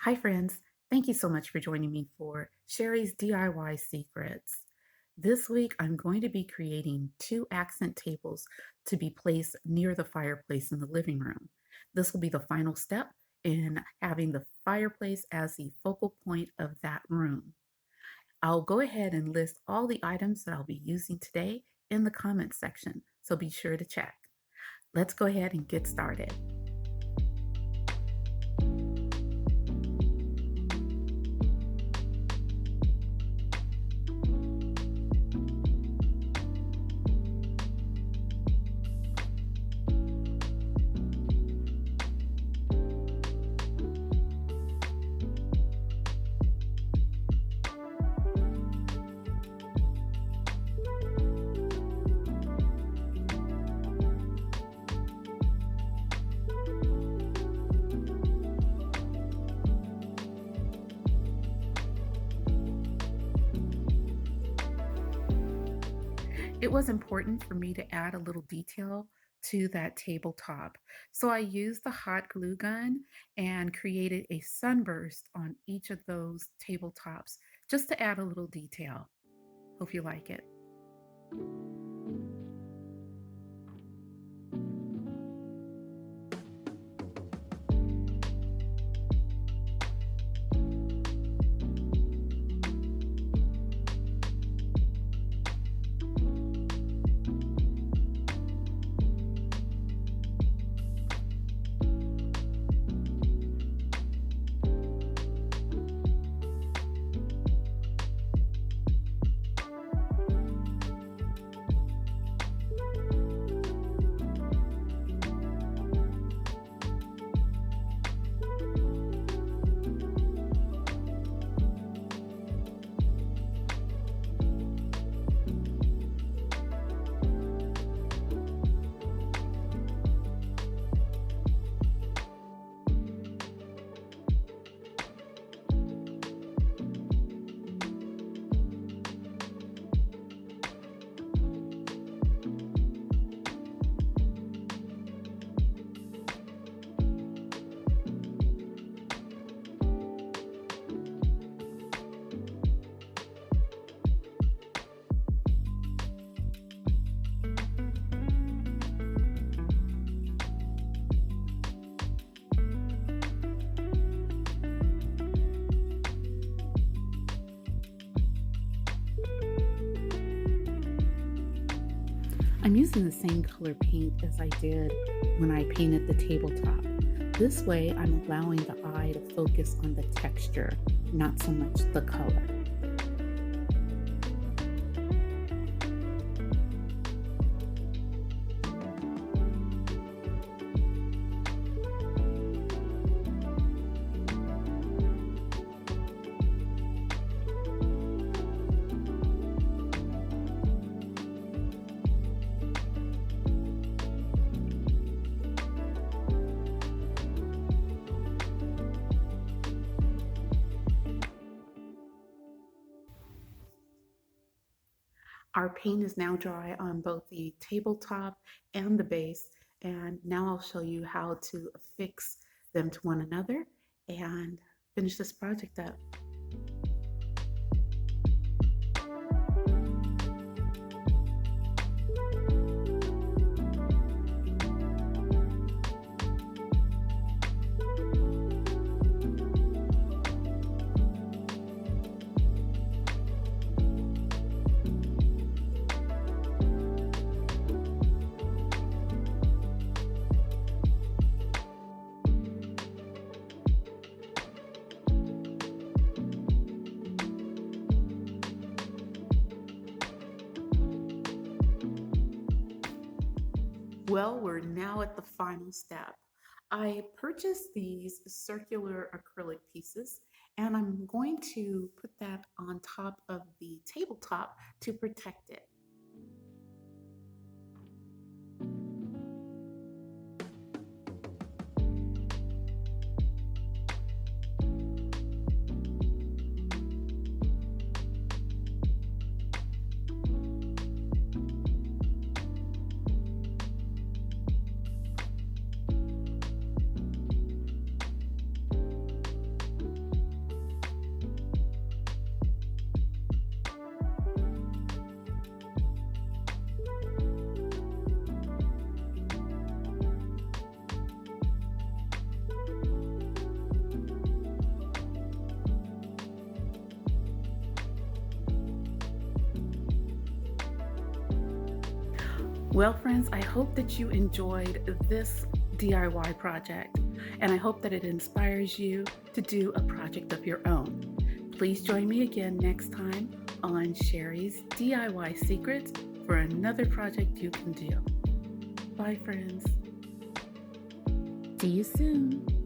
Hi, friends. Thank you so much for joining me for Sherry's DIY Secrets. This week, I'm going to be creating two accent tables to be placed near the fireplace in the living room. This will be the final step in having the fireplace as the focal point of that room. I'll go ahead and list all the items that I'll be using today in the comments section, so be sure to check. Let's go ahead and get started. It was important for me to add a little detail to that tabletop. So I used the hot glue gun and created a sunburst on each of those tabletops just to add a little detail. Hope you like it. I'm using the same color paint as I did when I painted the tabletop. This way, I'm allowing the eye to focus on the texture, not so much the color. Our paint is now dry on both the tabletop and the base, and now I'll show you how to affix them to one another and finish this project up. Well, we're now at the final step. I purchased these circular acrylic pieces and I'm going to put that on top of the tabletop to protect it. Well, friends, I hope that you enjoyed this DIY project, and I hope that it inspires you to do a project of your own. Please join me again next time on Sherry's DIY Secrets for another project you can do. Bye, friends. See you soon.